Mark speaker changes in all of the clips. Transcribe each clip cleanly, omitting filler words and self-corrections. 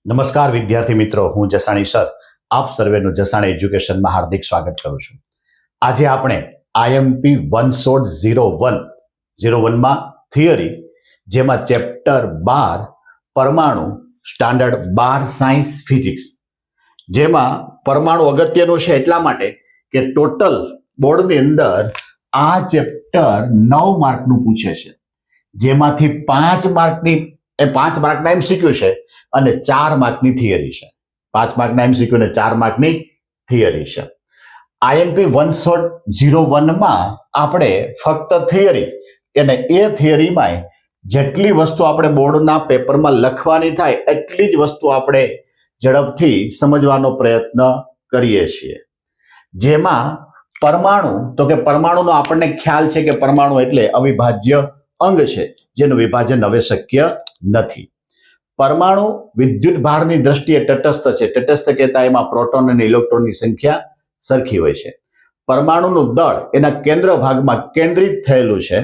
Speaker 1: નમસ્કાર વિદ્યાર્થી મિત્રો, હું જસાણી સર આપ સર્વેનું જસાણી એજ્યુકેશનમાં હાર્દિક સ્વાગત કરું છું. આજે આપણે આઈએમપી 10101માં થિયરી, જેમાં ચેપ્ટર 12 પરમાણુ, સ્ટાન્ડર્ડ 12 સાયન્સ ફિઝિક્સ, જેમાં પરમાણુ અગત્યનું છે એટલા માટે કે ટોટલ બોર્ડની અંદર આ ચેપ્ટર 9 માર્કનું પૂછે છે, જેમાંથી 5 માર્કના એમસીક્યુ છે અને 4 માર્કની થિયરી છે. 5 માર્કના એમસીક્યુ અને 4 માર્કની થિયરી છે. આઈએમપી 101માં આપણે ફક્ત થિયરી અને એ થિયરીમાં જેટલી વસ્તુ આપણે બોર્ડના પેપરમાં લખવાની થાય એટલી જ વસ્તુ આપણે ઝડપથી સમજવાનો પ્રયત્ન કરીએ છીએ. જેમાં પરમાણુ, તો કે પરમાણુનો આપણને ખ્યાલ છે કે પરમાણુ એટલે અવિભાજ્ય અંગ છે, જેનું વિભાજન હવે શક્ય નથી. પરમાણુ વિદ્યુત ભારની દ્રષ્ટિએ તટસ્થ છે. તટસ્થ કહેતા એમાં પ્રોટોન અને ઇલેક્ટ્રોનની સંખ્યા સરખી હોય છે. પરમાણુનું દળ એના કેન્દ્ર ભાગમાં કેન્દ્રિત થયેલું છે,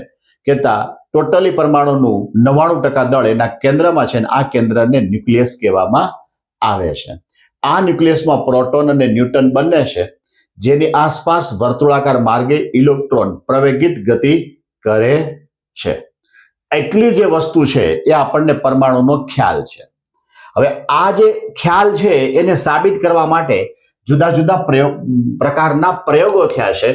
Speaker 1: કહેતા ટોટલી પરમાણુનું 99% દળ એના કેન્દ્રમાં છે અને આ કેન્દ્રને ન્યુક્લિયસ કહેવામાં આવે છે. આ ન્યુક્લિયસમાં પ્રોટોન અને ન્યુટ્રોન બંને છે, જેની આસપાસ વર્તુળાકાર માર્ગે ઇલેક્ટ્રોન પ્રવેગિત ગતિ કરે છે. એટલી જે વસ્તુ છે એ આપણને પરમાણુનો ખ્યાલ છે. હવે આ જે ખ્યાલ છે એને સાબિત કરવા માટે જુદા જુદા પ્રકારના પ્રયોગો થયા છે.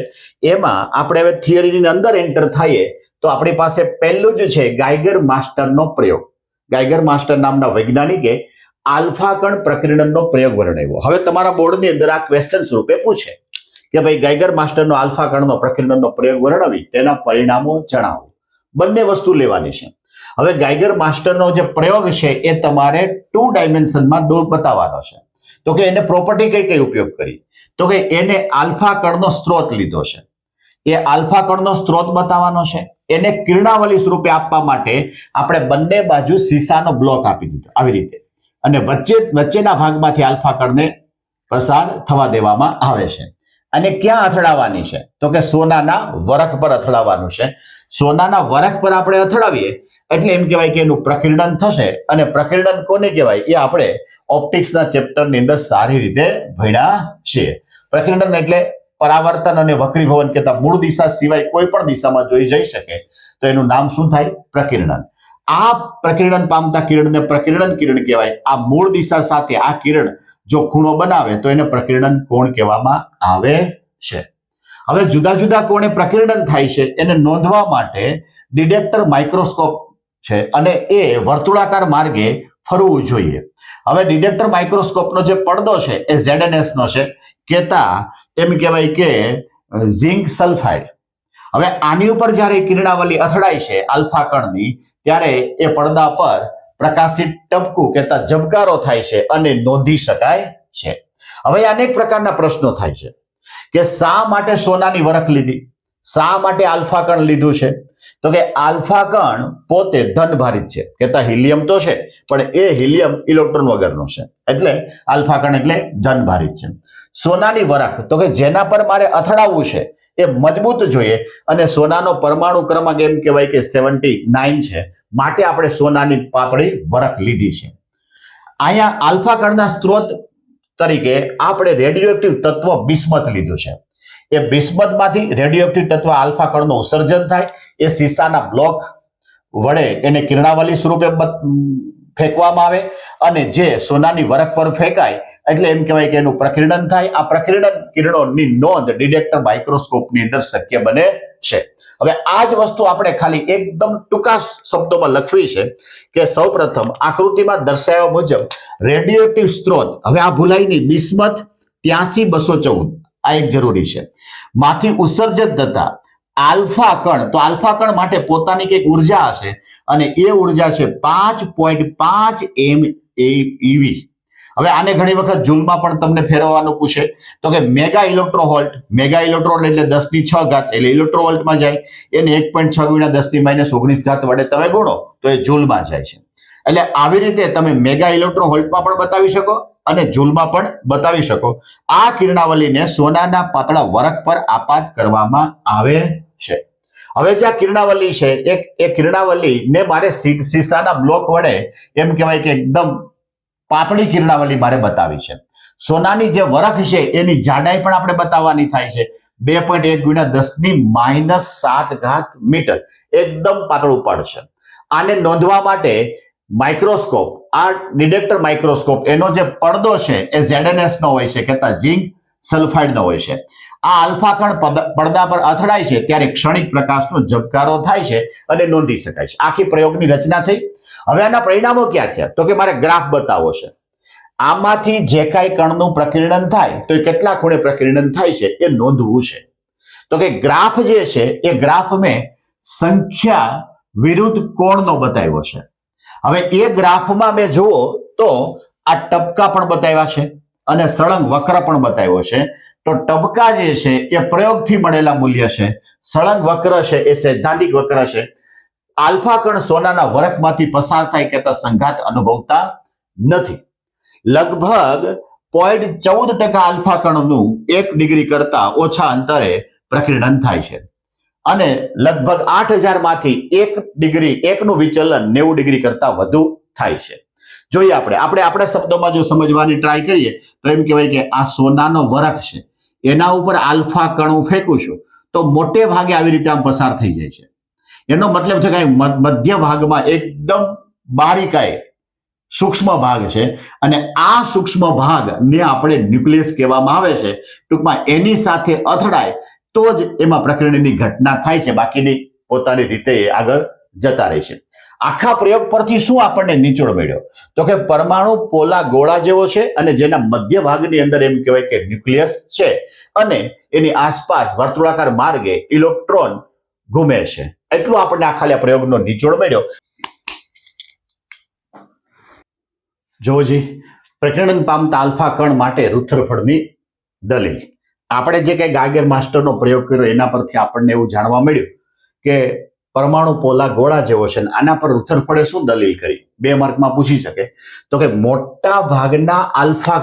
Speaker 1: એમાં આપણે હવે થિયરીની અંદર એન્ટર થઈએ તો આપણી પાસે પહેલું જ છે ગાઇગર માસ્ટરનો પ્રયોગ. ગાઇગર માસ્ટર નામના વૈજ્ઞાનિકે આલ્ફા કણ પ્રકીર્ણનનો પ્રયોગ વર્ણવ્યો. હવે તમારા બોર્ડની અંદર આ ક્વેશ્ચન સ્વરૂપે પૂછે કે ભાઈ ગાઇગર માસ્ટરનો આલ્ફા કણનો પ્રકીર્ણનનો પ્રયોગ વર્ણવી તેના પરિણામો જણાવો. બંને વસ્તુ લેવાની છે. હવે ગાઇગર માસ્ટરનો જે પ્રયોગ છે એ તમારે 2 ડાયમેન્શનમાં બતાવવાનો છે. તો કે એને પ્રોપર્ટી કઈ ઉપયોગ કરી, તો કે એને આલ્ફા કણનો સ્ત્રોત લીધો છે. એ આલ્ફા કણનો સ્ત્રોત બતાવવાનો છે. એને કિરણાવલી સ્વરૂપે આપવા માટે આપણે બંને બાજુ સીસાનો બ્લોક આપી દીધો આવી રીતે, અને વચ્ચેના ભાગમાંથી આલ્ફા કણને પ્રસાર થવા દેવામાં આવે છે. અને ક્યાં અથડાવવાની છે, તો કે સોનાના વરખ પર અથડાવવાનું છે. સોનાના વરખ પર આપણે અથડાવીએ એટલે એમ કહેવાય કે એનું પ્રકીર્ણન થશે. અને પ્રકીર્ણન કોને કહેવાય એ આપણે ઓપ્ટિક્સના ચેપ્ટરની અંદર સારી રીતે ભણ્યા છીએ. પ્રકીર્ણન એટલે પરાવર્તન અને વક્રીભવન કહેતા મૂળ દિશા સિવાય કોઈ પણ દિશામાં જોઈ જઈ શકે તો એનું નામ શું થાય? પ્રકીર્ણન. આ પ્રકીર્ણન પામતા કિરણને પ્રકીર્ણન કિરણ કહેવાય. આ મૂળ દિશા સાથે આ કિરણ જો ખૂણો બનાવે તો એને પ્રકીર્ણન કોણ કહેવામાં આવે છે. હવે જુદા જુદા કોણે પ્રકીર્ણન થાય છે એને નોંધવા માટે ડિટેક્ટર માઇક્રોસ્કોપ છે અને એ વર્તુળાકાર માર્ગે ફરવું જોઈએ. હવે ડિટેક્ટર માઇક્રોસ્કોપનો જે પડદો છે એ ZNS નો છે, કહેતા એમ કહેવાય કે ઝિંક સલ્ફાઇડ. હવે આની ઉપર જ્યારે કિરણાવલી અથડાય છે આલ્ફા કણની, ત્યારે એ પડદા પર પ્રકાશિત ટપકું કહેતા ઝબકારો થાય છે અને નોંધી શકાય છે. હવે અનેક પ્રકારના પ્રશ્નો થાય છે કે શા માટે સોનાની વરખ લીધી, શા માટે આલ્ફા કણ લીધું છે? તો કે આલ્ફા કણ પોતે ધનભારિત છે, કહેતા હિલિયમ તો છે પણ એ હિલિયમ ઇલેક્ટ્રોન વગરનો છે, એટલે આલ્ફા કણ એટલે ધનભારિત છે. સોનાની વરખ, તો કે જેના પર મારે અથડાવવું છે એ મજબૂત જોઈએ અને સોનાનો પરમાણુ ક્રમાંક એમ કહેવાય કે 79 છે, માટે આપણે સોનાની પાતળી વરખ લીધી છે. અહીંયા આલ્ફા કણના સ્ત્રોત તરીકે આપણે રેડિયોએક્ટિવ તત્વ બિસ્મથ લીધું છે. એ બિસ્મથમાંથી રેડિયોએક્ટિવ તત્વ આલ્ફા કણનું ઉત્સર્જન થાય, એ સીસાના બ્લોક વડે એને કિરણાવલી સ્વરૂપે ફેંકવામાં આવે અને જે સોનાની વરખ પર ફેંકાય એટલે એમ કહેવાય કે એનું પ્રકીર્ણન થાય. આ પ્રકીર્ણન કિરણોની નોંધ ડિટેક્ટર માઇક્રોસ્કોપની અંદર શક્ય બને છે. હવે આ જ વસ્તુ આપણે ખાલી એકદમ ટૂંકા શબ્દોમાં લખવી છે કે સૌપ્રથમ આકૃતિમાં દર્શાવ્યા મુજબ રેડિયોએક્ટિવ સ્ત્રોત, હવે આ ભૂલાય નહીં, બિસ્મથ 83214 આ એક જરૂરી છે, માંથી ઉત્સર્જિત થતા આલ્ફા કણ, તો આલ્ફા કણ માટે પોતાની કંઈક ઉર્જા હશે અને એ ઉર્જા છે 5.5 MeV. હવે આને ઘણી વખત જૂલમાં પણ તમને ફેરવવાનું પૂછે, તો કે મેગા ઇલેક્ટ્રોવોલ્ટ, મેગા ઇલેક્ટ્રોવોલ્ટ એટલે 10⁶ એટલે ઇલેક્ટ્રોવોલ્ટમાં જાય, એને 1.6 × 10⁻⁹ વડે તમે ગુણો તો એ જૂલમાં જાય છે. એટલે આવી રીતે તમે મેગા ઇલેક્ટ્રોવોલ્ટમાં પણ બતાવી શકો અને જૂલમાં પણ બતાવી શકો. આ કિરણાવલીને સોનાના પાતળા વરખ પર આપાત કરવામાં આવે છે. હવે જે આ કિરણાવલી છે એ કિરણાવલીને મારે સીસાના બ્લોક વડે એમ કહેવાય કે એકદમ પાતળી કિરણાવલી મારે બતાવી છે. સોનાની જે વરખ છે એની જાડાઈ પણ આપણે બતાવવાની થાય છે. 2.1 × 10⁻⁷ મીટર, એકદમ પાતળું પડ છે. આને નોંધવા માટે માઇક્રોસ્કોપ, આ ડિટેક્ટર માઇક્રોસ્કોપ, એનો જે પડદો છે એ ZNS નો હોય છે, કહેતા ઝિંક સલ્ફાઇડ નો હોય છે. આ આલ્ફા કણ પડદા પર અથડાય છે ત્યારે ક્ષણિક પ્રકાશનો ઝબકારો થાય છે અને નોંધી શકાય છે. આખી પ્રયોગની રચના થઈ. હવે આના પરિણામો ક્યાં થયા? તો કે મારે ગ્રાફ બતાવવો છે. આમાંથી જે કાંઈ કણનું પ્રકીર્ણન થાય તો એ કેટલા ખૂણે પ્રકીર્ણન થાય છે એ નોંધવું છે. તો કે ગ્રાફ જે છે એ ગ્રાફ મેં સંખ્યા વિરુદ્ધ કોણનો બતાવ્યો છે. હવે એ ગ્રાફમાં મેં જુઓ તો આ ટપકા પણ બતાવ્યા છે અને સળંગ વક્ર પણ બતાવ્યો છે. તો ટપકા જે છે એ પ્રયોગથી મળેલા મૂલ્ય છે, સળંગ વક્ર છે એ સૈદ્ધાંતિક વક્ર છે. આલ્ફા કણ સોનાના વરખમાંથી પસાર થાય કહેતા સંઘાત અનુભવતા નથી. લગભગ 0.14% આલ્ફા કણનું 1 ડિગ્રી કરતા ઓછા અંતરે પ્રકીર્ણન થાય છે અને લગભગ 8000 માંથી 1 ડિગ્રી, એકનું વિચલન 90 ડિગ્રી કરતા વધુ થાય છે. જોઈએ આપણે શબ્દોમાં જો સમજવાની ટ્રાય કરીએ તો એમ કહેવાય કે આ સોનાનો વરખ છે, એના ઉપર આલ્ફા કણું ફેંકું છું તો મોટે ભાગે આવી રીતે આમ પસાર થઈ જાય છે. એનો મતલબ છે કે મધ્ય ભાગમાં એકદમ બારીકાઈ સૂક્ષ્મ ભાગ છે અને આ સૂક્ષ્મ ભાગને આપણે ન્યુક્લિયસ કહેવામાં આવે છે. ટૂંકમાં એની સાથે અથડાય તો જ એમાં પ્રકીર્ણનની ઘટના થાય છે, બાકીની પોતાની રીતે આગળ જતા રહે છે. આખા પ્રયોગ પરથી શું આપણને નિચોડ મળ્યો? તો કે પરમાણુ પોલા ગોળા જેવો છે અને જેના મધ્ય ભાગની અંદર એમ કહેવાય કે ન્યુક્લિયસ છે અને એની આસપાસ વર્તુળાકાર માર્ગે ઇલેક્ટ્રોન ઘૂમે છે. એટલું આપણને આખા પ્રયોગનો નિચોડ મળ્યો. જોજી, પ્રકીર્ણન પામતા આલ્ફા કણ માટે રુથરફર્ડની દલીલ. આપણે જે કઈ ગાગર માસ્ટરનો પ્રયોગ કર્યો એના પરથી આપણને એવું જાણવા મળ્યું કે પરમાણુ પોલા ગોળા જેવો છે. આના પર રુથરફર્ડે શું દલીલ કરી? 2 માર્કમાં પૂછી શકે. તો કે મોટા ભાગના આલ્ફા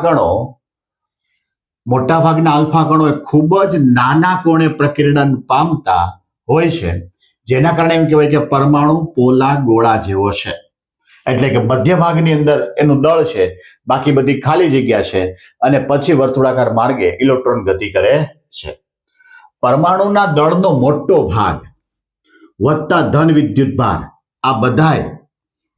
Speaker 1: કણો એ ખૂબ જ નાના કોણે પ્રકીર્ણન પામતા હોય છે, જેના કારણે એમ કહેવાય કે પરમાણુ પોલા ગોળા જેવો છે. એટલે કે મધ્ય ભાગની અંદર એનું દળ છે, બાકી બધી ખાલી જગ્યા છે અને પછી વર્તુળાકાર માર્ગે ઇલેક્ટ્રોન ગતિ કરે છે. પરમાણુના દળનો મોટો ભાગ વત્તા ધન વિદ્યુત ભાર આ બધાય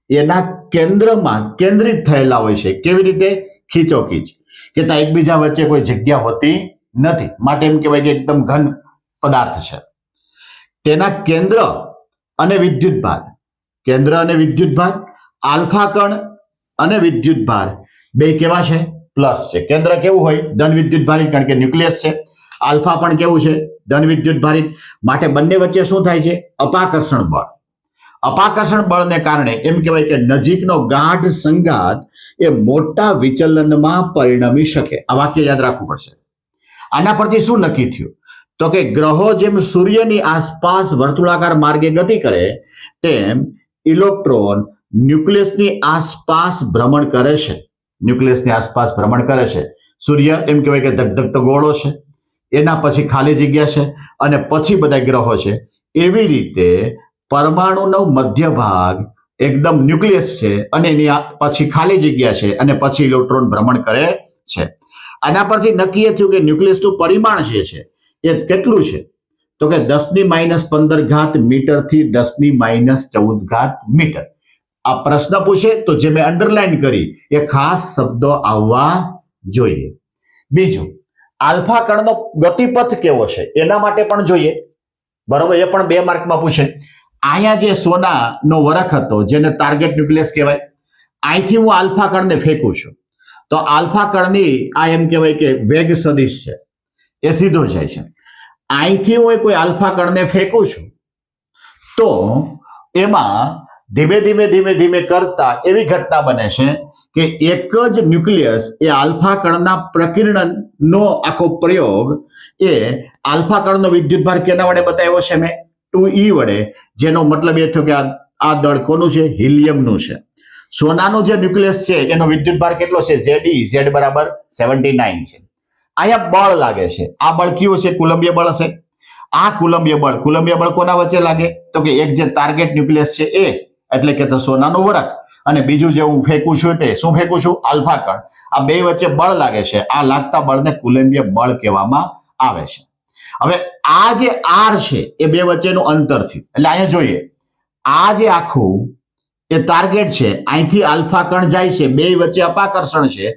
Speaker 1: એના કેન્દ્રમાં કેન્દ્રિત થયેલા હોય છે. કેવી રીતે? ખીચોખીચ, કે ત્યાં એકબીજા વચ્ચે કોઈ જગ્યા હોતી નથી, માટે એમ કહેવાય કે એકદમ ઘન પદાર્થ છે. તેના કેન્દ્ર અને વિદ્યુત ભાર, આલ્ફા કણ અને વિદ્યુત ભાર બે કેવા છે? પ્લસ છે. કેન્દ્ર કેવું હોય? ધન વિદ્યુત ભારિત, કારણ કે ન્યુક્લિયસ છે. આલ્ફા પણ કેવું છે? ધન વિદ્યુત ભારિત. માટે બંને વચ્ચે શું થાય છે? અપાકર્ષણ બળ. અપાકર્ષણ બળને કારણે એમ કહેવાય કે નજીકનો ગાઢ સંઘાત એ મોટા વિચલનમાં પરિણમી શકે. આ વાક્ય યાદ રાખવું પડશે. આના પરથી શું નક્કી થયું? તો કે ગ્રહો જેમ સૂર્યની આસપાસ વર્તુળાકાર માર્ગે ગતિ કરે તેમ ઇલેક્ટ્રોન ન્યુક્લિયસની આસપાસ ભ્રમણ કરે છે. સૂર્ય એમ કહેવાય કે ધગધગતો ગોળો છે, એના પછી ખાલી જગ્યા છે અને પછી બધા ગ્રહો છે. એવી રીતે પરમાણુનો મધ્ય ભાગ એકદમ ન્યુક્લિયસ છે અને એની પછી ખાલી જગ્યા છે અને પછી ઇલેક્ટ્રોન ભ્રમણ કરે છે. આના પરથી નક્કી એ થયું કે ન્યુક્લિયસનું પરિમાણ જે છે એ કેટલું છે? તો કે 10⁻15 મીટર થી 10⁻14 મીટર. આ પ્રશ્ન પૂછે તો જે મેં અંડરલાઈન કરી એ ખાસ શબ્દો આવવા જોઈએ. બીજું, આલ્ફા કણનો ગતિપથ કેવો છે એના માટે પણ જોઈએ, બરોબર? એ પણ 2 માર્કમાં પૂછે. અહીંયા જે સોનાનો વરખ હતો જેને ટાર્ગેટ ન્યુક્લિયસ કહેવાય, અહીંથી હું આલ્ફા કણને ફેંકું છું તો આલ્ફા કણની આ એમ કહેવાય કે વેગ સદિશ છે, એ સીધો જાય છે. અહીંથી હું કોઈ આલ્ફા કણને ફેંકું છું તો એમાં ધીમે કરતા એવી ઘટના બને છે કે એક જ ન્યુક્લિયસ એ આલ્ફા કણના પ્રકીર્ણનનો આખો પ્રયોગ એ આલ્ફા કણનો વિદ્યુતભાર કેના વડે બતાવ્યો છે મેં? 2e વડે, જેનો મતલબ એ થયો કે આ દળ કોનું છે? હિલિયમનું છે. સોનાનું જે ન્યુક્લિયસ છે એનો વિદ્યુતભાર કેટલો છે? Ze, Z બરાબર 79 છે. અહીંયા બળ લાગે છે. આ બળ કયું છે? કુલંબીય બળ હશે. આ કુલંબીય બળ કોના વચ્ચે લાગે? તો કે એક જે ટાર્ગેટ ન્યુક્લિયસ છે એ, એટલે કે સોનાનું વરખ અને બીજું જે હું ફેંકું છું તે શું ફેંકું છું? આલ્ફા કણ. આ બે વચ્ચે બળ લાગે છે, આ લાગતા બળને કુલંબીય બળ કહેવામાં આવે છે. હવે આ જે આર છે એ બે વચ્ચેનું અંતર થયું, એટલે અહીંયા જોઈએ આ જે આખું એ ટાર્ગેટ છે, અહીંથી આલ્ફા કણ જાય છે, બે વચ્ચે અપાકર્ષણ છે,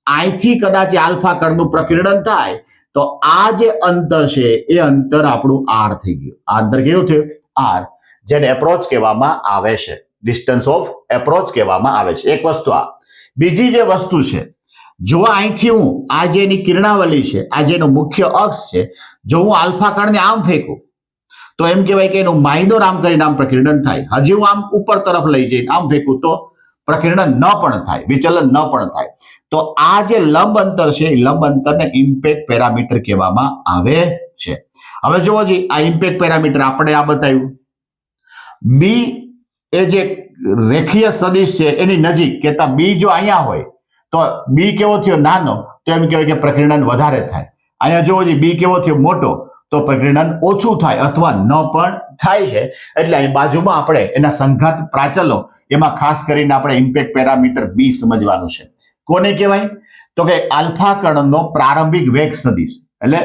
Speaker 1: અહીંથી કદાચ આલ્ફા કણનું પ્રકીર્ણન થાય તો આ જે અંતર છે એ અંતર આપણું આર થઈ ગયું. આ અંતર કેવું થયું? આર, જેને એપ્રોચ કહેવામાં આવે છે, ડિસ્ટન્સ ઓફ એપ્રોચ કહેવામાં આવે છે. એક વસ્તુ આ. બીજી જે વસ્તુ છે, જો અહીંથી હું આ જે એની કિરણાવલી છે, આ જેનો મુખ્ય અક્ષ છે, જો હું આલ્ફા કણને આમ ફેંકું તો એમ કહેવાય કે એનું માઇનોર આમ કરીને આમ પ્રકીર્ણન થાય. હજી હું આમ ઉપર તરફ લઈ જઈને આમ ફેંકું તો પ્રકીર્ણન ન પણ થાય, વિચલન ન પણ થાય. તો આ જે લંબ અંતર છે એ લંબ અંતરને ઇમ્પેક્ટ પેરામીટર કહેવામાં આવે છે. હવે જુઓ જી, આ ઇમ્પેક્ટ પેરામીટર આપણે આ બતાવ્યું. બી એ જે રેખીય સદિશ છે એની નજીક કેતા બી જો અહીંયા હોય તો બી કેવો થયો? નાનો, તો એમ કહેવાય કે પ્રકીર્ણન વધારે થાય. અહીંયા જુઓ જી, બી કેવો થયો? મોટો, તો પ્રકીર્ણન ઓછું થાય અથવા ન પણ થાય છે. એટલે અહીં બાજુમાં આપણે એના સંઘાત પ્રાચલો, એમાં ખાસ કરીને આપણે ઇમ્પેક્ટ પેરામીટર બી સમજવાનું છે. કોને કહેવાય? તો કે આલ્ફા કણનો પ્રારંભિક વેગ સદિશ, એટલે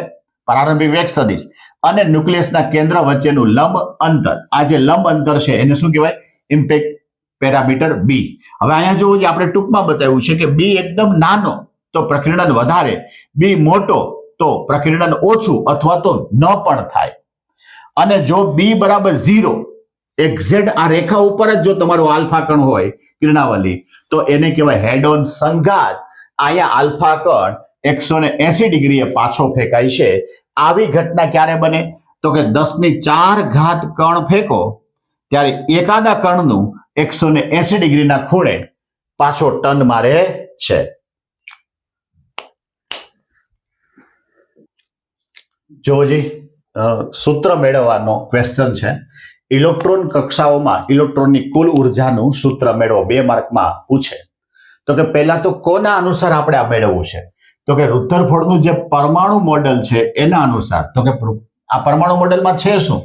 Speaker 1: પ્રારંભિક વેગ સદિશ અને ન્યુક્લિયસના કેન્દ્ર વચ્ચેનું લંબ અંતર, આ જે લંબ અંતર છે એને શું કહેવાય? ઇમ્પેક્ટ પેરામીટર બી. હવે અહીંયા જુઓ, આપણે ટૂંકમાં બતાવ્યું છે કે બી એકદમ નાનો તો પ્રકીર્ણન વધારે, બી મોટો તો પ્રકીર્ણન ઓછું અથવા તો ન પણ થાય. અને જો બી બરાબર 0, એક્ઝેક્ટ આ રેખા ઉપર જ જો તમારો આલ્ફા કણ હોય કિરણાવલી, તો એને કહેવાય હેડ ઓન સંઘાત. અહીંયા આલ્ફા કણ 180 ડિગ્રીએ પાછો ફેંકાય છે. આવી ઘટના ક્યારે બને? તો કે 10⁴ કણ ફેંકો ત્યારે એકાદા કણનું 180 ડિગ્રીના ખૂણે પાછો ટર્ન મારે છે. જોજી, સૂત્ર મેળવવાનો ક્વેશ્ચન છે. ઇલેક્ટ્રોન કક્ષાઓમાં ઇલેક્ટ્રોનની કુલ ઉર્જાનું સૂત્ર મેળવો, 2 માર્કમાં પૂછે. તો કે પહેલા તો કોના અનુસાર આપણે આ મેળવવું છે? તો કે રુધરફોર્ડનું જે પરમાણુ મોડેલ છે એના અનુસાર. તો કે આ પરમાણુ મોડેલમાં છે શું?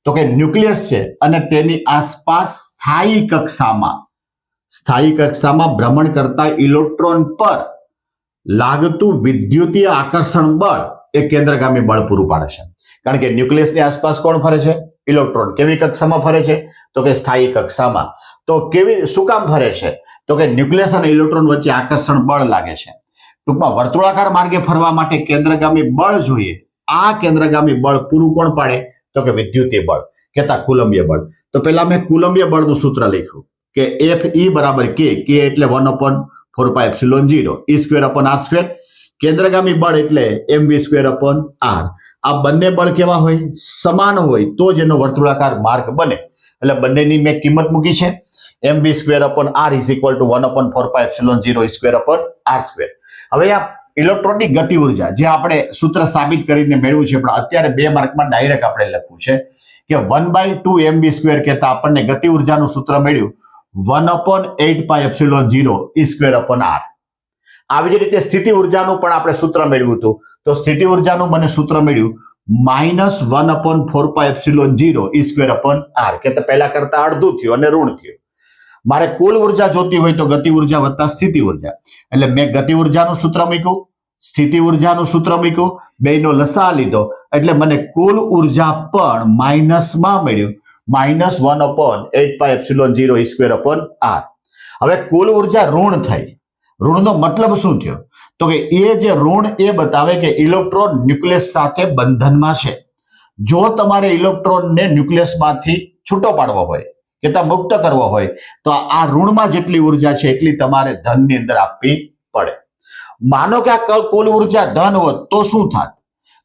Speaker 1: તો કે ન્યુક્લિયસ છે અને તેની આસપાસ સ્થાયી કક્ષામાં ભ્રમણ કરતા ઇલેક્ટ્રોન પર લાગતું વિદ્યુતીય આકર્ષણ બળ એ કેન્દ્રગામી બળ પૂરું પાડે છે. કારણ કે ન્યુક્લિયસની આસપાસ કોણ ફરે છે? ઇલેક્ટ્રોન. કેવી કક્ષામાં ફરે છે? તો કે સ્થાયી કક્ષામાં. તો શું કામ ફરે છે? તો કે ન્યુક્લિયસ અને ઇલેક્ટ્રોન વચ્ચે આકર્ષણ બળ લાગે છે. ટૂંકમાં વર્તુળાકાર માર્ગે ફરવા માટે કેન્દ્રગામી બળ જોઈએ. આ કેન્દ્રગામી બળ પૂરું કોણ પાડે? તો કે વિદ્યુતીય બળ, કેતા કુલંબીય બળ. તો પહેલા મેં કુલંબીય બળનું સૂત્ર લખ્યું કે Fe બરાબર K, એટલે 1/4πε0 E²/r². કેન્દ્રગામી બળ એટલે mv²/r. આ બંને બળ કેવા હોય? સમાન હોય તો જ એનો વર્તુળાકાર માર્ગ બને. એટલે બંનેની મેં કિંમત મૂકી છે. mv²/r = 1/4πε0 E²/r². હવે આ ઇલેક્ટ્રોનની ગતિ ઉર્જા જે આપણે સૂત્ર સાબિત કરીને મેળવ્યું છે, પણ અત્યારે 2 માર્કમાં ડાયરેક્ટ આપણે લખવું છે કે 1/2 mv² કહેતા આપણને ગતિ ઉર્જાનું સૂત્ર મળ્યું 1/8πε0 E²/r. આવી જ રીતે સ્થિતિ ઉર્જાનું પણ આપણે સૂત્ર મેળવ્યું હતું. તો સ્થિતિ ઉર્જાનું મને સૂત્ર મળ્યું -1/4πε0 E²/r, કે પહેલા કરતા અડધું થયું અને ઋણ થયું. મારે કુલ ઉર્જા જોતી હોય તો ગતિ ઉર્જા વત્તા સ્થિતિ ઉર્જા, એટલે મેં ગતિ ઉર્જાનું સૂત્ર મૂક્યું, સ્થિતિ ઉર્જાનું સૂત્ર મૂક્યું, બેયનો લસા લીધો, એટલે મને કુલ ઉર્જા પણ માઇનસમાં મળ્યું -1/8πε0 E²/r. હવે કુલ ઉર્જા ઋણ થઈ. ઋણનો મતલબ શું થયો? તો કે એ જે ઋણ એ બતાવે કે ઇલેક્ટ્રોન ન્યુક્લિયસ સાથે બંધનમાં છે. જો તમારે ઇલેક્ટ્રોનને ન્યુક્લિયસમાંથી છૂટો પાડવો હોય, કે મુક્ત કરવો હોય, તો આ ઋણમાં જેટલી ઉર્જા છે એટલી તમારે ધનની અંદર આપવી પડે. માનો કે આ કુલ ઉર્જા ધન હોત તો શું થાત?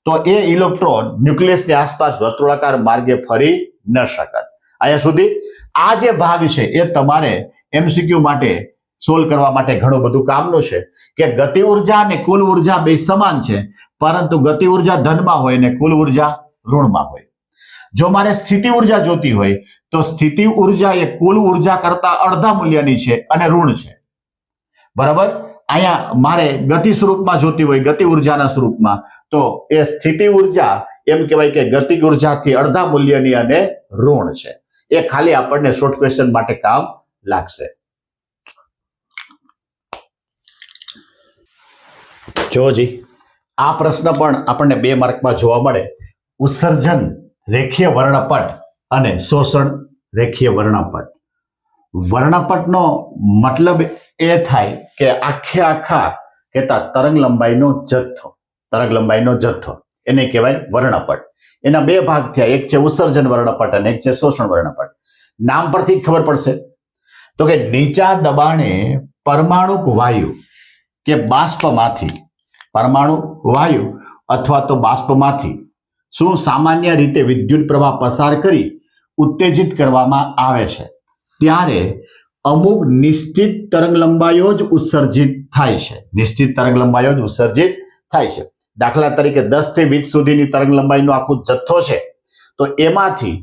Speaker 1: તો એ ઇલેક્ટ્રોન ન્યુક્લિયસની આસપાસ વર્તુળાકાર માર્ગે ફરી ન શકત. અહીંયા સુધી આ જે ભાગ છે એ તમારે MCQ માટે સોલ્વ કરવા માટે ઘણું બધું કામનું છે કે ગતિ ઉર્જા અને કુલ ઉર્જા બે સમાન છે, પરંતુ ગતિ ઉર્જા ધનમાં હોય ને કુલ ઉર્જા ઋણમાં હોય. જો મારે સ્થિતિ ઉર્જા જોતી હોય તો સ્થિતિ ઉર્જા એ કુલ ઉર્જા કરતા અડધા મૂલ્યની છે અને ઋણ છે. બરાબર? અહીંયા મારે ગતિ સ્વરૂપમાં જોતી હોય, ગતિ ઉર્જાના સ્વરૂપમાં, તો એ સ્થિતિ ઉર્જા એમ કહેવાય કે ગતિ ઉર્જાથી અડધા મૂલ્યની અને ઋણ છે. એ ખાલી આપણને શોર્ટ ક્વેશ્ચન માટે કામ લાગશે. જોજી, આ પ્રશ્ન પણ આપણને 2 માર્કમાં જોવા મળે. ઉત્સર્જન રેખીય વર્ણપટ અને શોષણ રેખીય વર્ણપટ. વર્ણપટનો મતલબ એ થાય કે આખા કહેતા તરંગ લંબાઈનો જથ્થો એને કહેવાય વર્ણપટ. એના 2 ભાગ થયા, એક છે ઉત્સર્જન વર્ણપટ અને એક છે શોષણ વર્ણપટ. નામ પરથી જ ખબર પડશે તો કે નીચા દબાણે પરમાણુક વાયુ કે બાષ્પમાંથી, પરમાણુ વાયુ અથવા તો બાષ્પમાંથી શું સામાન્ય રીતે વિદ્યુત પ્રવાહ પસાર કરી ઉત્તેજિત કરવામાં આવે છે ત્યારે અમુક નિશ્ચિત તરંગ લંબાઈઓ જ ઉત્સર્જિત થાય છે. નિશ્ચિત તરંગ લંબાઈઓ જ ઉત્સર્જિત થાય છે. દાખલા તરીકે 10 થી 20 સુધીની તરંગ લંબાઈનો આખો જથ્થો છે તો એમાંથી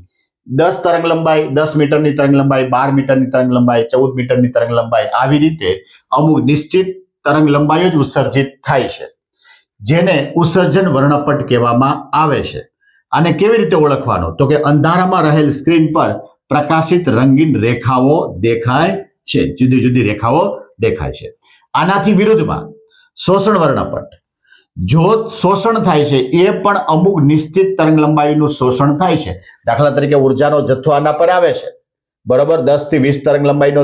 Speaker 1: 10 તરંગ લંબાઈ, 10 મીટરની તરંગ લંબાઈ, 12 મીટરની તરંગ લંબાઈ, 14 મીટરની તરંગ લંબાઈ, આવી રીતે અમુક નિશ્ચિત તરંગ લંબાઈઓ જ ઉત્સર્જિત થાય છે, જેને ઉત્સર્જન વર્ણપટ કહેવામાં આવે છે. આને કેવી રીતે ઓળખવાનો? તો કે અંધારામાં રહેલ સ્ક્રીન પર પ્રકાશિત રંગીન રેખાઓ દેખાય છે, જુદી જુદી રેખાઓ દેખાય છે. આનાથી વિરુદ્ધમાં શોષણ વર્ણપટ, જો શોષણ થાય છે એ પણ અમુક નિશ્ચિત તરંગ લંબાઈનું શોષણ થાય છે. દાખલા તરીકે ઉર્જાનો જથ્થો આના પર આવે છે, બરોબર, 10 થી 20 તરંગ લંબાઈનો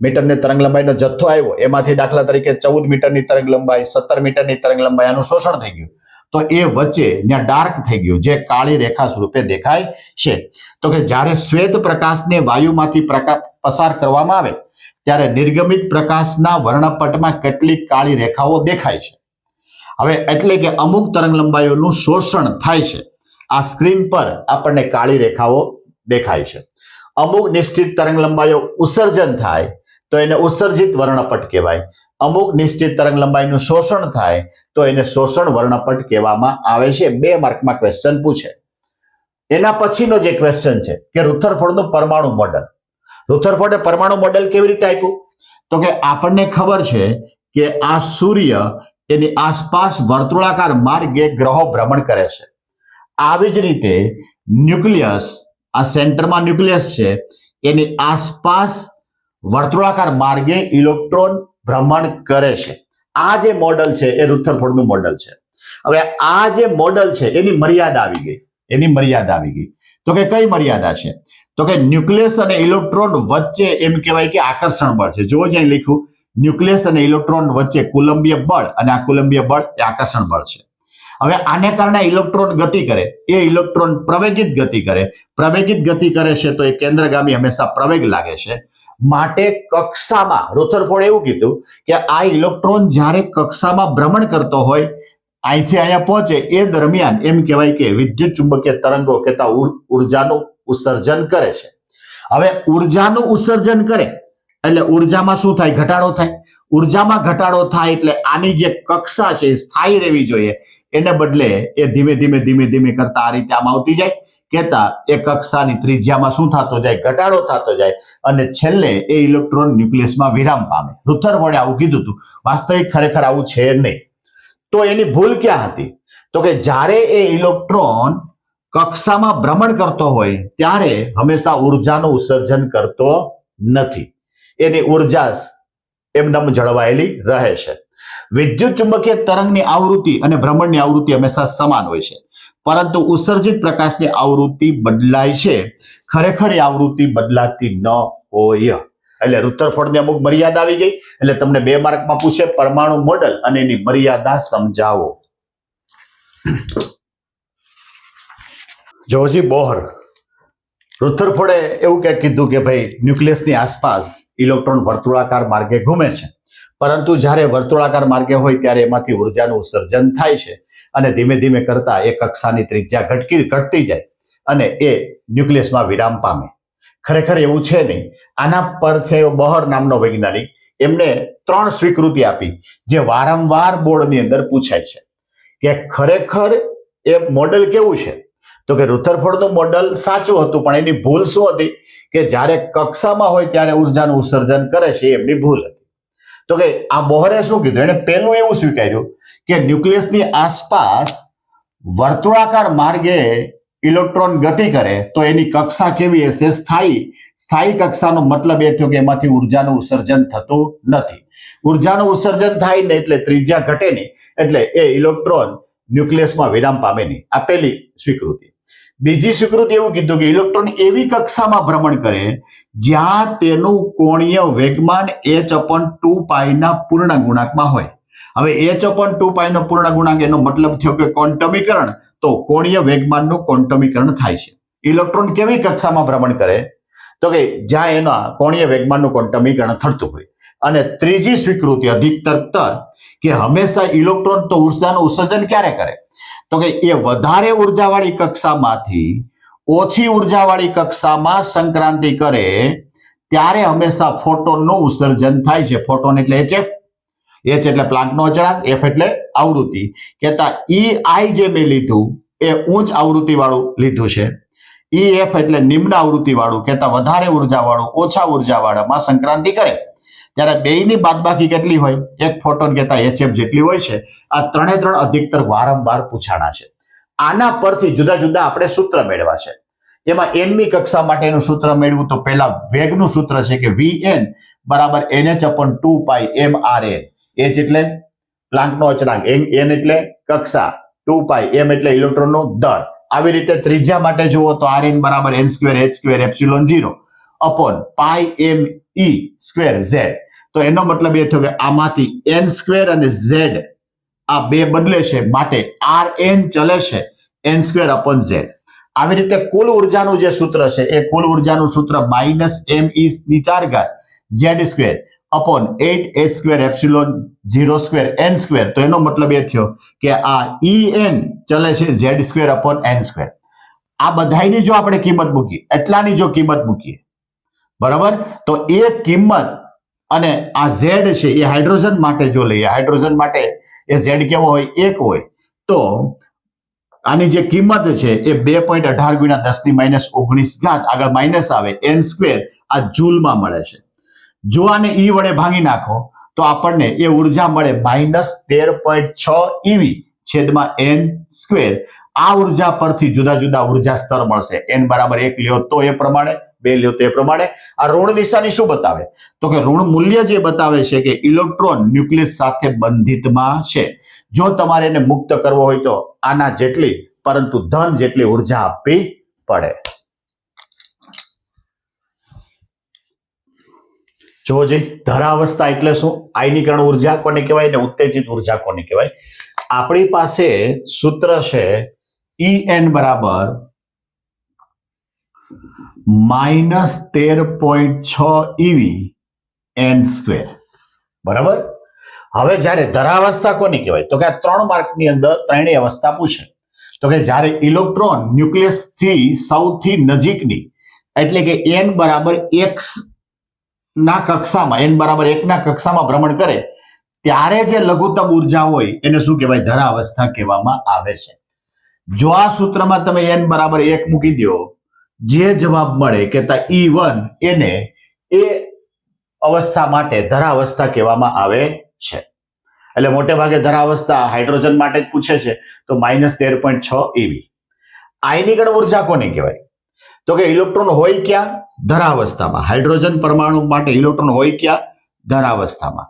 Speaker 1: મીટરની તરંગ લંબાઈનો જથ્થો આવ્યો, એમાંથી દાખલા તરીકે 14 મીટરની તરંગ લંબાઈ, 17 મીટરની તરંગ લંબાઈ આનું શોષણ થઈ ગયું, તો એ વચ્ચે ત્યાં ડાર્ક થઈ ગયું, જે કાળી રેખા સ્વરૂપે દેખાય છે. તો કે જ્યારે શ્વેત પ્રકાશને વાયુમાંથી પસાર કરવામાં આવે ત્યારે નિર્ગમિત પ્રકાશના વર્ણપટમાં કેટલીક કાળી રેખાઓ દેખાય છે. હવે એટલે કે અમુક તરંગ લંબાઈઓનું શોષણ થાય છે. આ સ્ક્રીન પર આપણને કાળી રેખાઓ દેખાય છે. અમુક નિશ્ચિત તરંગ લંબાઈઓ ઉત્સર્જન થાય તો એને ઉત્સર્જિત વર્ણપટ કહેવાય. અમુક નિશ્ચિત તરંગ લંબાઈનું શોષણ થાય તો એને શોષણ વર્ણપટ કહેવામાં આવે છે. 2 માર્કમાં ક્વેશ્ચન પૂછે. એના પછીનો જે ક્વેશ્ચન છે કે રુથરફોર્ડનું પરમાણુ મોડેલ. રુથરફોર્ડે પરમાણુ મોડેલ કેવી રીતે આપ્યું? તો કે આપણને ખબર છે કે આ સૂર્ય એની આસપાસ વર્તુળાકાર માર્ગે ગ્રહો ભ્રમણ કરે છે. આવી જ રીતે ન્યુક્લિયસ, આ સેન્ટરમાં ન્યુક્લિયસ છે, એની આસપાસ વર્તુળાકાર માર્ગે ઇલેક્ટ્રોન ભ્રમણ કરે છે. આ જે મોડેલ છે એ રુથરફોર્ડનું મોડેલ છે. હવે આ જે મોડેલ છે એની મર્યાદા આવી ગઈ. તો કે કઈ મર્યાદા છે? તો કે ન્યુક્લિયસ અને ઇલેક્ટ્રોન વચ્ચે એમ કહેવાય કે આકર્ષણ બળ છે. જો જ્યાં લખ્યું ન્યુક્લિયસ અને ઇલેક્ટ્રોન વચ્ચે કુલંબીય બળ, અને આ કુલંબીય બળ એ આકર્ષણ બળ છે. હવે આને કારણે ઇલેક્ટ્રોન ગતિ કરે, એ ઇલેક્ટ્રોન પ્રવેગિત ગતિ કરે. પ્રવેગિત ગતિ કરે છે તો એ કેન્દ્રગામી હંમેશા પ્રવેગ લાગે છે. માટે કક્ષામાં રુથરફોર્ડે એવું કીધું કે આ ઇલેક્ટ્રોન જ્યારે કક્ષામાં ભ્રમણ કરતો હોય, અહીંથી અહીંયા પહોંચે એ દરમિયાન એમ કહેવાય કે વિદ્યુત ચુંબકીય તરંગો કહેતા ઉર્જાનું ઉત્સર્જન કરે છે. હવે ઉર્જાનું ઉત્સર્જન કરે એટલે ઉર્જામાં શું થાય? ઘટાડો થાય. ઉર્જામાં ઘટાડો થાય એટલે આની જે કક્ષા છે એ સ્થાયી રહેવી જોઈએ, એને બદલે એ ધીમે ધીમે કરતા આ રીતે આમ આવતી જાય, કહેતા એ કક્ષાની ત્રિજ્યામાં શું થતો જાય? ઘટાડો થતો જાય, અને છેલ્લે એ ઇલેક્ટ્રોન ન્યુક્લિયસમાં વિરામ પામે. રુથરફોર્ડે આવું કીધું હતું. વાસ્તવિક ખરેખર આવું છે નહીં. તો એની ભૂલ ક્યાં હતી? તો કે જ્યારે એ ઇલેક્ટ્રોન કક્ષામાં ભ્રમણ કરતો હોય ત્યારે હંમેશા ઉર્જાનું ઉત્સર્જન કરતો નથી. એની ઉર્જા એમનેમ જળવાયેલી રહે છે. વિદ્યુત ચુંબકીય તરંગની આવૃત્તિ અને ભ્રમણની આવૃત્તિ હંમેશા સમાન હોય છે, પરંતુ ઉત્સર્જિત પ્રકાશની આવૃત્તિ બદલાય છે. ખરેખર એ આવૃત્તિ બદલાતી ન હોય. એટલે રુથરફોર્ડની અમુક મર્યાદા આવી ગઈ. એટલે તમને 2 માર્કમાં પૂછે પરમાણુ મોડેલ અને એની મર્યાદા સમજાવો. જોર્જી બોહર, રુથરફોર્ડે એવું કંઈક કીધું કે ભાઈ ન્યુક્લિયસની આસપાસ ઇલેક્ટ્રોન વર્તુળાકાર માર્ગે ઘૂમે છે, પરંતુ જ્યારે વર્તુળાકાર માર્ગે હોય ત્યારે એમાંથી ઉર્જાનું ઉત્સર્જન થાય છે, અને ધીમે ધીમે કરતા એ કક્ષાની ત્રિજ્યા ઘટતી જાય અને એ ન્યુક્લિયસમાં વિરામ પામે. ખરેખર એવું છે નહીં. આના પર છે બોહર નામનો વૈજ્ઞાનિક, એમને 3 સ્વીકૃતિ આપી જે વારંવાર બોર્ડની અંદર પૂછાય છે કે ખરેખર એ મોડેલ કેવું છે? તો કે રુથરફોર્ડનું મોડેલ સાચું હતું, પણ એની ભૂલ શું હતી કે જ્યારે કક્ષામાં હોય ત્યારે ઉર્જાનું ઉત્સર્જન કરે છે, એમની ભૂલ હતી. તો કે આ બોહરે શું કીધું? એને પહેલું એવું સ્વીકાર્યું કે ન્યુક્લિયસની આસપાસ વર્તુળાકાર માર્ગે ઇલેક્ટ્રોન ગતિ કરે તો એની કક્ષા કેવી હશે? સ્થાયી કક્ષાનો મતલબ એ થયો કે એમાંથી ઉર્જાનું ઉત્સર્જન થતું નથી. ઉર્જાનું ઉત્સર્જન થાય ને એટલે ત્રિજ્યા ઘટે નહીં, એટલે એ ઇલેક્ટ્રોન ન્યુક્લિયસમાં વિરામ પામે નહીં. આ પહેલી સ્વીકૃતિ. બીજી સ્વીકૃતિ એવું કીધું કે ઇલેક્ટ્રોન એવી કક્ષામાં ભ્રમણ કરે જ્યાં તેનું કોણીય વેગમાન h/2π ના પૂર્ણ ગુણાંકમાં હોય. હવે h/2π નો પૂર્ણ ગુણાંક એનો મતલબ થયો કે ક્વોન્ટમીકરણ, તો કોણીય વેગમાનનું ક્વોન્ટમીકરણ થાય છે. ઇલેક્ટ્રોન કેવી કક્ષામાં ભ્રમણ કરે તો કે જ્યાં એના કોણીય વેગમાનનું ક્વોન્ટમીકરણ થતું હોય. અને ત્રીજી સ્વીકૃતિ અધિકતર કે હંમેશા ઇલેક્ટ્રોન તો ઉર્જાનું ઉત્સર્જન ક્યારે કરે તો કે એ વધારે ઉર્જાવાળી કક્ષામાંથી ઓછી ઉર્જાવાળી કક્ષામાં સંક્રાંતિ કરે ત્યારે હંમેશા ફોટોનનું ઉત્સર્જન થાય છે. ફોટોન એટલે HF, H એટલે પ્લાન્કનો અચળાંક, F એટલે આવૃત્તિ. કહેતા EI જે મેં લીધું એ ઉચ્ચ આવૃત્તિ વાળું લીધું છે. EF એટલે નિમ્ન આવૃત્તિ વાળું, કહેતા વધારે ઉર્જા વાળું ઓછા ઉર્જા વાળામાં સંક્રાંતિ કરે ત્યારે બેયની બાદબાકી કેટલી હોય? એક ફોટોન કહેતા HF જેટલી હોય છે. આ ત્રણે ત્રણ અધિકતર વારંવાર પૂછાણા છે. આના પરથી જુદા જુદા આપણે સૂત્ર મેળવા છે. એમાં nમી કક્ષા માટેનું સૂત્ર મેળવું તો પહેલા વેગનું સૂત્ર છે કે Vn બરાબર nh/2π mRn. h એટલે પ્લાન્કનો અચળાંક, n એટલે કક્ષા, 2π m એટલે ઇલેક્ટ્રોનનું દળ. આવી રીતે ત્રિજ્યા માટે જુઓ તો Rn બરાબર n²h²ε0 અપોન πme²z. તો એનો મતલબ એ થયો કે આમાંથી n² અને z આ બે બદલે છે, માટે Rn ચલે છે n²/z. આવી રીતે કુલ ઉર્જાનું જે સૂત્ર છે એ કુલ ઉર્જાનું સૂત્ર -me⁴ z² upon 8h²ε0² n². તો એનો મતલબ એ થયો કે આ En ચલે છે z²/n². આ બધાની જો આપણે કિંમત મૂકીએ, એટલાની જો કિંમત મૂકીએ, બરાબર, તો એ કિંમત અને આ z છે એ હાઇડ્રોજન માટે જો લઈએ, હાઇડ્રોજન માટે એ z કેવો હોય? 1 હોય. તો આની જે કિંમત છે એ 2.18 × 10⁻19 આગળ માઇનસ આવે n², આ જૂલમાં મળે છે. જો આને e વડે ભાંગી નાખો તો આપણને એ ઉર્જા મળે -13.6 eV/n². આ ઉર્જા પરથી જુદા જુદા ઉર્જા સ્તર મળશે. n બરાબર 1 લ્યો તો એ પ્રમાણે, 2 લ્યો તો એ પ્રમાણે. આ ઋણ દિશાની શું બતાવે તો કે ઋણ મૂલ્ય જે બતાવે છે કે ઇલેક્ટ્રોન ન્યુક્લિયસ સાથે બંધિતમાં છે. જો તમારે એને મુક્ત કરવો હોય તો આના જેટલી પરંતુ ધન જેટલી ઉર્જા આપવી પડે. જો જી, ધરાવસ્થા એટલે શું? આયનીકરણ ઉર્જા કોને કહેવાય ને ઉત્તેજિત ઉર્જા કોને કહેવાય? આપણી પાસે સૂત્ર છે En બરાબર -13.6 eV/n². બરાબર. હવે જ્યારે ધરાવસ્થા કોની કહેવાય તો કે આ 3 માર્કની અંદર ત્રણેય અવસ્થા પૂછે. તો કે જ્યારે ઇલેક્ટ્રોન ન્યુક્લિયસ થી સૌથી નજીકની એટલે કે n બરાબર 1 ના કક્ષામાં, n બરાબર 1 ના કક્ષામાં ભ્રમણ કરે ત્યારે જે લઘુત્તમ ઉર્જા હોય એને શું કહેવાય? ધરાવસ્થા કહેવામાં આવે છે. જો આ સૂત્રમાં તમે n બરાબર 1 મૂકી દો, જે જવાબ મળે કે E1 એને એ અવસ્થા માટે ધરાવસ્થા કહેવામાં આવે છે. એટલે મોટે ભાગે ધરાવસ્થા હાઇડ્રોજન માટે જ પૂછે છે. તો -13.6 eV. આયનીકરણ ઉર્જા કોને કહેવાય તો કે ઇલેક્ટ્રોન હોય ક્યાં? ધરાવસ્થામાં. હાઇડ્રોજન પરમાણુ માટે ઇલેક્ટ્રોન હોય ક્યાં? ધરાવસ્થામાં.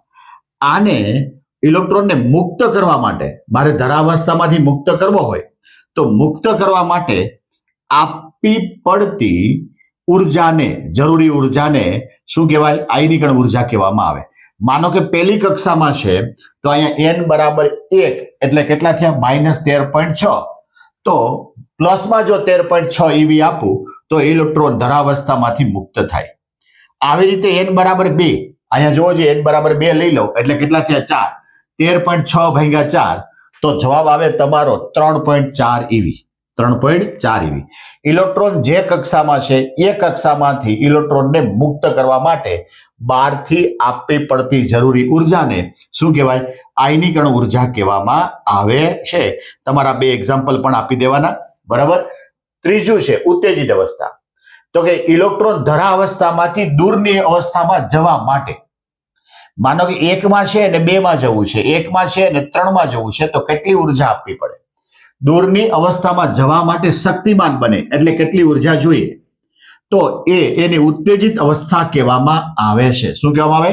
Speaker 1: આને ઇલેક્ટ્રોનને મુક્ત કરવા માટે, મારે ધરાવસ્થામાંથી મુક્ત કરવો હોય તો મુક્ત કરવા માટે આપવી પડતી ઉર્જાને, જરૂરી ઉર્જાને શું કહેવાય? આયનીકરણ ઉર્જા કહેવામાં આવે. માનો કે પહેલી કક્ષામાં છે તો અહીંયા n બરાબર 1 એટલે કેટલા થયા? -13.6. તો પ્લસમાં જો 13.6 eV આપું તો ઇલેક્ટ્રોન ધરાવસ્થામાંથી મુક્ત થાય. આવી રીતે n બરાબર 2, અહીંયા જોવો જોઈએ, n બરાબર 2 લઈ લો એટલે કેટલા થયા? 4. 13.6 ભાગ્યા 4 તો જવાબ આવે તમારો 3.4 eV. 3.4 eV. ઇલેક્ટ્રોન જે કક્ષામાં છે એ કક્ષામાંથી ઇલેક્ટ્રોનને મુક્ત કરવા માટે બહારથી આપવી પડતી જરૂરી ઉર્જાને શું કહેવાય? આયનીકરણ ઉર્જા કહેવામાં આવે છે. તમારા 2 એક્ઝામ્પલ પણ આપી દેવાના. બરાબર. ત્રીજું છે ઉત્તેજિત અવસ્થા. તો કે ઇલેક્ટ્રોન ધરાવસ્થામાંથી દૂરની અવસ્થામાં જવા માટે, માનો કે 1 માં છે અને 2 માં જવું છે, 1 માં છે અને 3 માં જવું છે, તો કેટલી ઉર્જા આપવી પડે? દૂરની અવસ્થામાં જવા માટે શક્તિમાન બને એટલે કેટલી ઉર્જા જોઈએ? તો એની ઉત્તેજિત અવસ્થા કહેવામાં આવે છે. શું કહેવામાં આવે?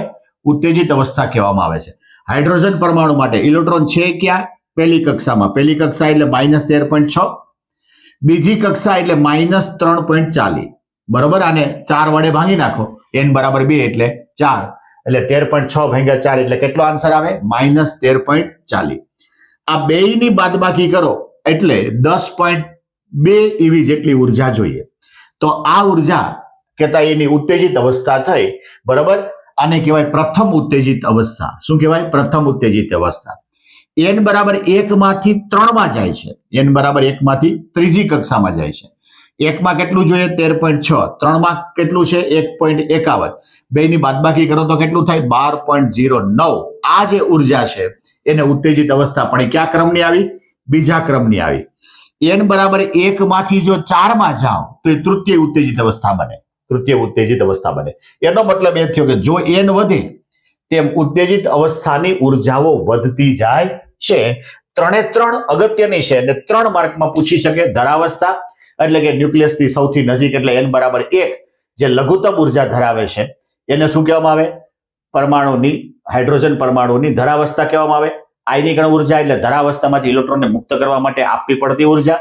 Speaker 1: ઉત્તેજિત અવસ્થા કહેવામાં આવે છે. હાઇડ્રોજન પરમાણુ માટે ઇલેક્ટ્રોન છે ક્યાં? પહેલી કક્ષામાં. પહેલી કક્ષા એટલે -13.6, બીજી કક્ષા એટલે -3.40. બરોબર, આને 4 વડે ભાગી નાખો, n બરાબર 2 એટલે 4, એટલે 13.6 ભાગ્યા 4 એટલે કેટલો આન્સર આવે? -13.40. આ બેયની બાદબાકી કરો એટલે 10.2 EV જેટલી ઉર્જા જોઈએ. તો આ ઉર્જા કહેતા એની ઉત્તેજિત અવસ્થા થઈ. બરોબર, આને કહેવાય પ્રથમ ઉત્તેજિત અવસ્થા. શું કહેવાય? પ્રથમ ઉત્તેજિત અવસ્થા. n બરાબર 1 માંથી 3 માં જાય છે. n બરાબર 1 માંથી ત્રીજી કક્ષામાં જાય છે. 1 માં કેટલું જોઈએ? 13.6. 3 માં કેટલું છે? 1.51. બેની બાદબાકી કરો તો કેટલું થાય? 12.09. આ જે ઉર્જા છે એને ઉત્તેજિત અવસ્થા, પણ એ કયા ક્રમની આવી? બીજા ક્રમની આવી. n બરાબર 1 માંથી જો 4 માં જાઓ તો એ તૃતીય ઉત્તેજિત અવસ્થા બને. તૃતીય ઉત્તેજિત અવસ્થા બને. એનો મતલબ એ થયો કે જો n વધે તેમ ઉત્તેજિત અવસ્થાની ઉર્જાઓ વધતી જાય છે. 3 અગત્યની છે અને 3 માર્કમાં પૂછી શકે. ધરાવસ્થા એટલે કે ન્યુક્લિયસથી સૌથી નજીક એટલે n બરાબર 1 જે લઘુત્તમ ઉર્જા ધરાવે છે એને શું કહેવામાં આવે? પરમાણુની, હાઇડ્રોજન પરમાણુની ધરાવસ્થા કહેવામાં આવે. આયનીકરણ ઉર્જા એટલે ધરાવસ્થામાંથી ઇલેક્ટ્રોનને મુક્ત કરવા માટે આપવી પડતી ઉર્જા.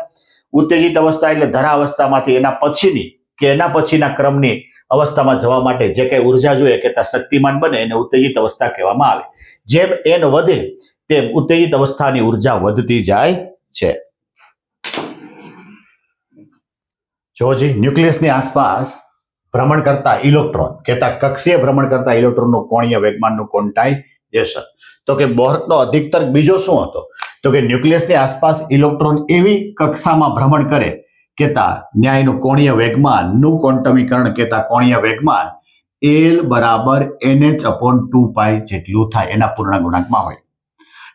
Speaker 1: ઉત્તેજિત અવસ્થા એટલે ધરાવસ્થામાંથી એના પછીની કે એના પછીના ક્રમની અવસ્થામાં જવા માટે જે કઈ ઉર્જા જોઈએ કે શક્તિમાન બને એને ઉત્તેજિત અવસ્થા કહેવામાં આવે. જેમ n વધે તેમ ઉત્તેજિત અવસ્થાની ઉર્જા વધતી જાય છે. જોજી, ન્યુક્લિયસની આસપાસ ભ્રમણ કરતા ઇલેક્ટ્રોન કહેતા કક્ષીય ભ્રમણ કરતા ઇલેક્ટ્રોનનું કોણીય વેગમાનનું ક્વોન્ટાઇઝેશન. તો કે બોહરનો અધિકતર્ક બીજો શું હતો? તો કે ન્યુક્લિયસની આસપાસ ઇલેક્ટ્રોન એવી કક્ષામાં ભ્રમણ કરે કહેતા ન્યાયનું કોણીય વેગમાનનું ક્વોન્ટમીકરણ કહેતા કોણીય વેગમાન L બરાબર NH/2π જેટલું થાય, એના પૂર્ણ ગુણાંકમાં હોય.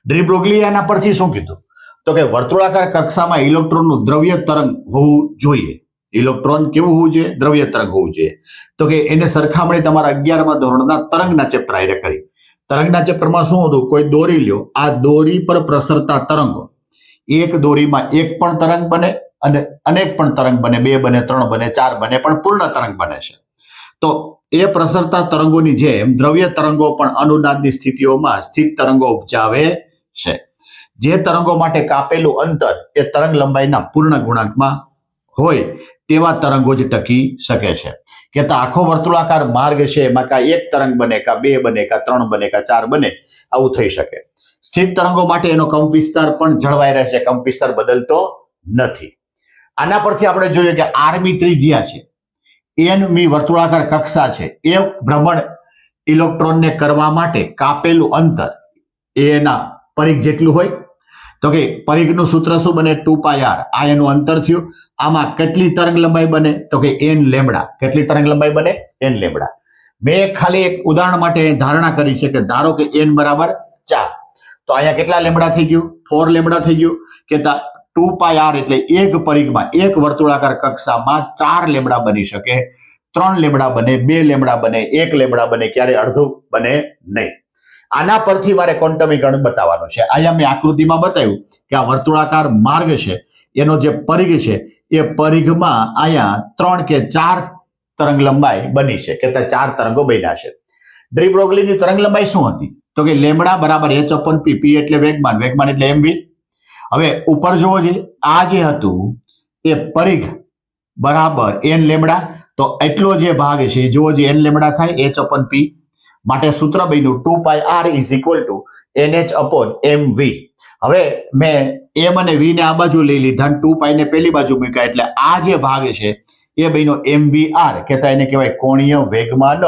Speaker 1: ડી બ્રોગલીએ આના પરથી શું કીધું? તો કે વર્તુળાકાર કક્ષામાં ઇલેક્ટ્રોનનું દ્રવ્ય તરંગ હોવું જોઈએ. ઇલેક્ટ્રોન કેવું હોવું જોઈએ? દ્રવ્ય તરંગ હોવું જોઈએ. તો કે એને સરખામણી તમારા 11મા ધોરણના તરંગના ચેપ્ટર આરે કરી. તરંગના ચેપ્ટરમાં શું હતું? કોઈ દોરી લ્યો, આ દોરી પર પ્રસરતા તરંગો, એક દોરીમાં એક પણ તરંગ બને અને અનેક પણ તરંગ બને, 2 બને, 3 બને, 4 બને, પણ પૂર્ણ તરંગ બને છે. તો એ પ્રસરતા તરંગોની જેમ દ્રવ્ય તરંગો પણ અનુનાદની સ્થિતિઓમાં સ્થિત તરંગો ઉપજાવે છે. જે તરંગો માટે કાપેલું અંતર એ તરંગ લંબાઈના પૂર્ણ ગુણાંકમાં હોય તેવા તરંગો જ ટકી શકે છે. કે આખો વર્તુળાકાર માર્ગ છે એમાં કા એક તરંગ બને, કા 2 બને, કા 3 બને, કા 4 બને, આવું થઈ શકે. સ્થિત તરંગો માટે એનો કંપ વિસ્તાર પણ જળવાઈ રહેશે, કંપ વિસ્તાર બદલતો નથી. આના પરથી આપણે જોઈએ કે આરમી ત્રિજ્યા છે, એનમી વર્તુળાકાર કક્ષા છે, એ ભ્રમણ ઇલેક્ટ્રોનને કરવા માટે કાપેલું અંતર એના પરિઘ જેટલું હોય. તો કે પરિઘનું સૂત્ર શું બને? 2πr. આ એનું અંતર થયું. આમાં કેટલી તરંગ લંબાઈ બને? તો કે n લેમ્બડા. કેટલી તરંગ લંબાઈ બને? n lambda. મેં ખાલી એક ઉદાહરણ માટે ધારણા કરી છે કે ધારો કે n બરાબર 4, તો અહીંયા કેટલા લેમ્બડા થઈ ગયું? 4 લેમ્બડા થઈ ગયું. કે 2πr એટલે એક પરિઘમાં, એક વર્તુળાકાર કક્ષામાં 4 લેમ્બડા બની શકે, 3 લેમ્બડા બને, 2 લેમ્બડા બને, 1 લેમ્બડા બને, ક્યારે અડધું બને નહીં. આના પરથી મારે ક્વોન્ટમીકરણ બતાવવાનું છે. અહીંયા મેં આકૃતિમાં બતાવ્યું કે આ વર્તુળાકાર માર્ગ છે, એનો જે પરિઘ છે એ પરિઘમાં અહીંયા 3 કે 4 તરંગ લંબાઈ બની છે, કે 4 તરંગો બન્યા છે. ડી બ્રોગલીની તરંગ લંબાઈ શું હતી? તો કે લેમ્બડા બરાબર h/p. p એટલે વેગમાન, વેગમાન એટલે mv. હવે ઉપર જોવો છે, આ જે હતું એ પરિઘ બરાબર n લેમ્બડા, તો એટલો જે ભાગ છે જોવો જે n લેમ્બડા થાય h/p. માટે સૂત્ર બન્યું 2πr = nh/mv. હવે મેં m અને v ને આ બાજુ લઈ લીધા, 2π ને પેલી બાજુ મૂક્યા, એટલે આ જે ભાગ છે એ બન્યો mvr, કહેતા એને કહેવાય કોણીય વેગમાન.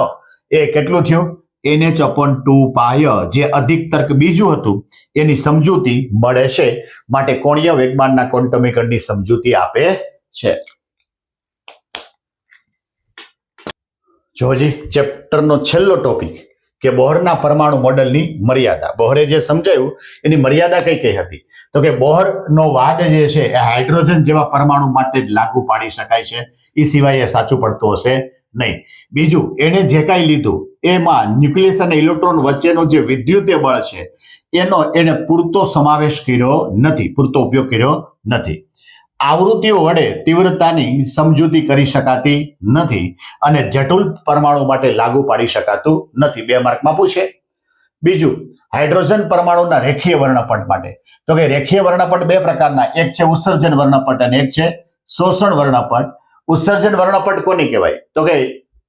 Speaker 1: એ કેટલું થયું? nh/2π. જે અધિક તર્ક બીજું હતું એની સમજૂતી મળે છે. માટે કોણીય વેગમાનના ક્વોન્ટમીકરણની સમજૂતી આપે છે. જોજી, ચેપ્ટરનો છેલ્લો ટોપિક કે બોહરના પરમાણુ મોડેલની મર્યાદા. બોહરે જે સમજાવ્યું એની મર્યાદા કઈ કઈ હતી? તો કે બોહરનો વાદ જે છે એ હાઇડ્રોજન જેવા પરમાણુ માટે જ લાગુ પાડી શકાય છે, એ સિવાય એ સાચું પડતું હશે નહીં. બીજું, એને જે કાંઈ લીધું એમાં ન્યુક્લિયસ અને ઇલેક્ટ્રોન વચ્ચેનો જે વિદ્યુતીય બળ છે એને પૂરતો સમાવેશ કર્યો નથી, પૂરતો ઉપયોગ કર્યો નથી. આવૃત્તિઓ વડે તીવ્રતાની સમજૂતી કરી શકાતી નથી અને જટિલ પરમાણુ માટે લાગુ પાડી શકાતું નથી. 2 માર્કમાં પૂછે. બીજું, હાઇડ્રોજન પરમાણુના રેખીય વર્ણપટ માટે. તો કે રેખીય વર્ણપટ બે પ્રકારના, એક છે ઉત્સર્જન વર્ણપટ અને એક છે શોષણ વર્ણપટ. ઉત્સર્જન વર્ણપટ કોને કહેવાય? તો કે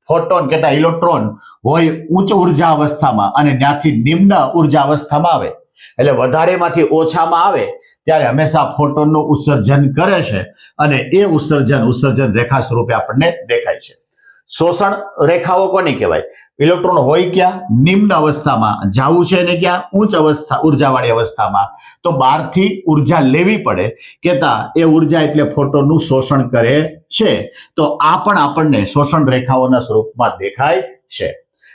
Speaker 1: ફોટોન કહેતા ઇલેક્ટ્રોન હોય ઉચ્ચ ઉર્જા અવસ્થામાં અને ત્યાંથી નિમ્ન ઉર્જા અવસ્થામાં આવે, એટલે વધારેમાંથી ઓછામાં આવે ત્યારે હંમેશા ફોટોનનું ઉત્સર્જન કરે છે અને એ ઉત્સર્જન રેખા સ્વરૂપે આપણને દેખાય છે. શોષણ રેખાઓ કોને કહેવાય? ઇલેક્ટ્રોન હોય ક્યાં? નિમ્ન અવસ્થામાં. જવું છે ને ક્યાં? ઉચ્ચ ઉર્જાવાળી અવસ્થામાં. તો બહારથી ઉર્જા લેવી પડે કેતા એ ઉર્જા એટલે ફોટોનનું શોષણ કરે છે. તો આ પણ આપણને શોષણ રેખાઓના સ્વરૂપમાં દેખાય છે.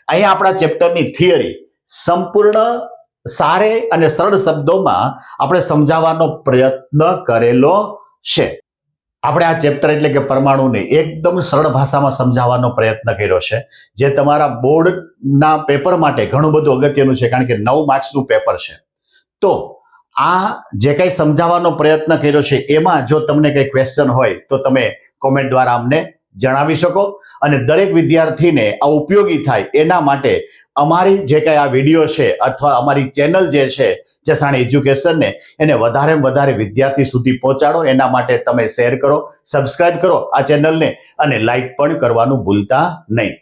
Speaker 1: અહીંયા આપણા ચેપ્ટરની થિયરી સંપૂર્ણ સારે અને સરળ શબ્દોમાં આપણે સમજાવવાનો પ્રયત્ન કરેલો છે. આપણે આ ચેપ્ટર એટલે કે પરમાણુને એકદમ સરળ ભાષામાં સમજાવવાનો પ્રયત્ન કર્યો છે, જે તમારા બોર્ડના પેપર માટે ઘણું બધું અગત્યનું છે, કારણ કે 9 માર્ક્સનું પેપર છે. તો આ જે કંઈ સમજાવવાનો પ્રયત્ન કર્યો છે એમાં જો તમને કંઈ ક્વેશ્ચન હોય તો તમે કોમેન્ટ દ્વારા અમને જણાવી શકો, અને દરેક વિદ્યાર્થીને આ ઉપયોગી થાય એના માટે અમારી જે કંઈ આ વિડીયો છે અથવા અમારી ચેનલ જે છે ચેસાણી એજ્યુકેશનને એને વધારેમાં વધારે વિદ્યાર્થી સુધી પહોંચાડો. એના માટે તમે શેર કરો, સબસ્ક્રાઇબ કરો આ ચેનલને અને લાઈક પણ કરવાનું ભૂલતા નહીં.